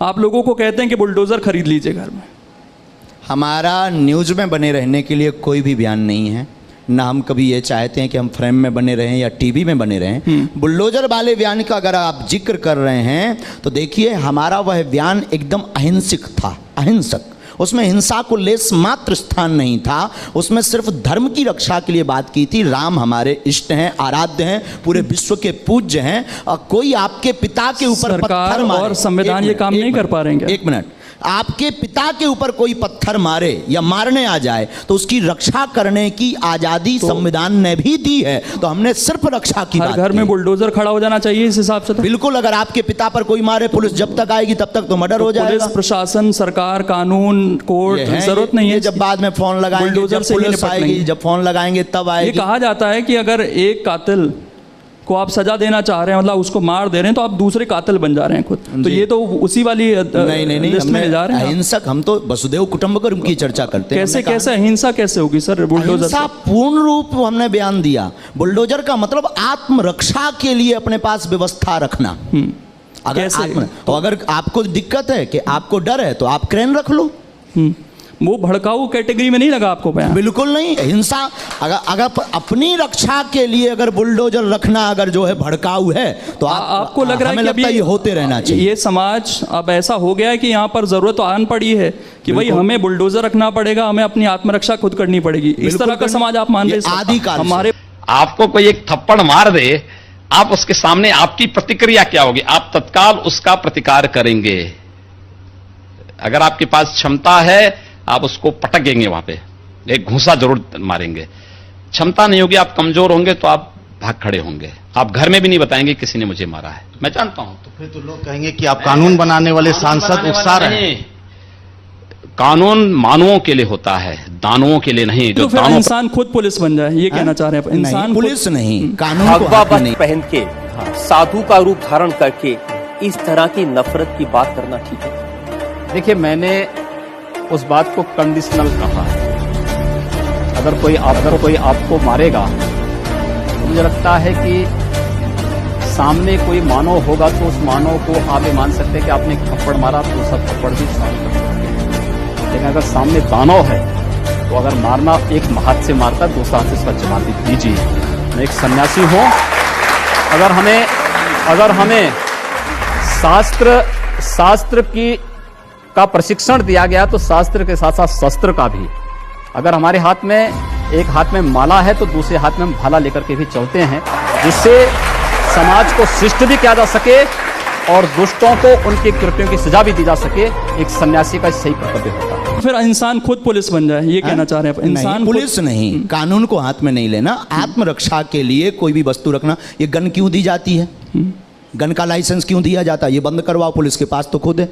आप लोगों को कहते हैं कि बुलडोज़र खरीद लीजिए घर में। हमारा न्यूज़ में बने रहने के लिए कोई भी बयान नहीं है, ना हम कभी ये चाहते हैं कि हम फ्रेम में बने रहें या टीवी में बने रहें। बुलडोजर वाले बयान का अगर आप जिक्र कर रहे हैं तो देखिए, हमारा वह बयान एकदम अहिंसक था, अहिंसक। उसमें हिंसा को लेस मात्र स्थान नहीं था, उसमें सिर्फ धर्म की रक्षा के लिए बात की थी। राम हमारे इष्ट हैं, आराध्य हैं, पूरे विश्व के पूज्य हैं, और कोई आपके पिता के ऊपर पत्थर मारे, और संविधान ये काम नहीं कर पा रहे हैं। एक मिनट, आपके पिता के ऊपर कोई पत्थर मारे या मारने आ जाए तो उसकी रक्षा करने की आजादी संविधान ने भी दी है। तो हमने सिर्फ रक्षा की बात की। घर में बुलडोजर खड़ा हो जाना चाहिए इस हिसाब से। बिल्कुल, अगर आपके पिता पर कोई मारे, पुलिस जब तक आएगी तब तक तो मर्डर हो जाएगा। पुलिस प्रशासन, सरकार, कानून, कोर्ट, जरूरत नहीं है। जब बाद में फोन लगाएंगे, जब पुलिस आएगी, जब फोन लगाएंगे तब आएगी। ये कहा जाता है कि अगर एक कातिल को आप सजा देना चाह रहे हैं, मतलब उसको मार दे रहे हैं, तो आप दूसरे कातिल बन जा रहे हैं खुद। तो ये तो उसी वाली नहीं, लिस्ट में जा रहे हैं। अहिंसक, हम तो वसुदेव कुटुंबकम की चर्चा करते हैं। कैसे अहिंसा कैसे होगी सर बुलडोजर से? पूर्ण रूप हमने बयान दिया। बुलडोजर का मतलब आत्मरक्षा के लिए अपने पास व्यवस्था रखना। अगर आपको दिक्कत है कि आपको डर है तो आप क्रेन रख लो। वो भड़काऊ कैटेगरी में नहीं लगा आपको बयान? बिल्कुल नहीं। हिंसा अगर अपनी रक्षा के लिए अगर बुलडोजर रखना अगर जो है भड़काऊ है तो आपको लग रहा है कि अभी ये होते रहना चाहिए। ये समाज अब ऐसा हो गया है कि यहाँ पर जरूरत तो आन पड़ी है कि भाई हमें बुलडोजर रखना पड़ेगा, हमें अपनी आत्मरक्षा खुद करनी पड़ेगी। इस तरह का समाज आप मान रहे? आदिकाल हमारे आपको कोई एक थप्पड़ मार दे, आप उसके सामने आपकी प्रतिक्रिया क्या होगी? आप तत्काल उसका प्रतिकार करेंगे। अगर आपके पास क्षमता है आप उसको पटकेंगे, वहां पे एक घूंसा जरूर मारेंगे। क्षमता नहीं होगी, आप कमजोर होंगे तो आप भाग खड़े होंगे। आप घर में भी नहीं बताएंगे किसी ने मुझे मारा है, मैं जानता हूं। तो फिर तो लोग कहेंगे कि आप कानून बनाने वाले सांसद उकसा रहे हैं। कानून मानवों के लिए होता है, दानवों के लिए नहीं। जो फिर इंसान खुद पुलिस बन जाए, ये कहना चाह रहे हैं? इंसान पुलिस नहीं, कानून भगवा वस्त्र पहन के, साधु का रूप धारण करके इस तरह की नफरत की बात करना ठीक है? देखिए, मैंने उस बात को कंडीशनल कहा है। अगर कोई आपको मारेगा तो मुझे लगता है कि सामने कोई मानव होगा तो उस मानव को आप ये मान सकते हैं कि आपने एक थप्पड़ मारा तो सब थप्पड़ भी शामिल कर सकते हैं। लेकिन अगर सामने दानव है तो अगर मारना एक हाथ से मारता है, दूसरा हाथ से इसका जवाब दीजिए। मैं एक सन्यासी हूं। अगर हमें शास्त्र का प्रशिक्षण दिया गया तो शास्त्र के साथ साथ शस्त्र का भी। अगर हमारे हाथ में एक हाथ में माला है तो दूसरे हाथ में हम भाला लेकर के भी चलते हैं, जिससे समाज को शिष्ट भी किया जा सके और दुष्टों को उनकी कृत्यों की सजा भी दी जा सके। एक सन्यासी का सही कर्तव्य होता है। फिर इंसान खुद पुलिस बन जाए, ये कहना चाह रहे हैं? इंसान पुलिस नहीं, कानून को हाथ में नहीं लेना। आत्मरक्षा के लिए कोई भी वस्तु रखना। ये गन क्यों दी जाती है? गन का लाइसेंस क्यों दिया जाता है? ये बंद करवाओ, पुलिस के पास तो खुद है।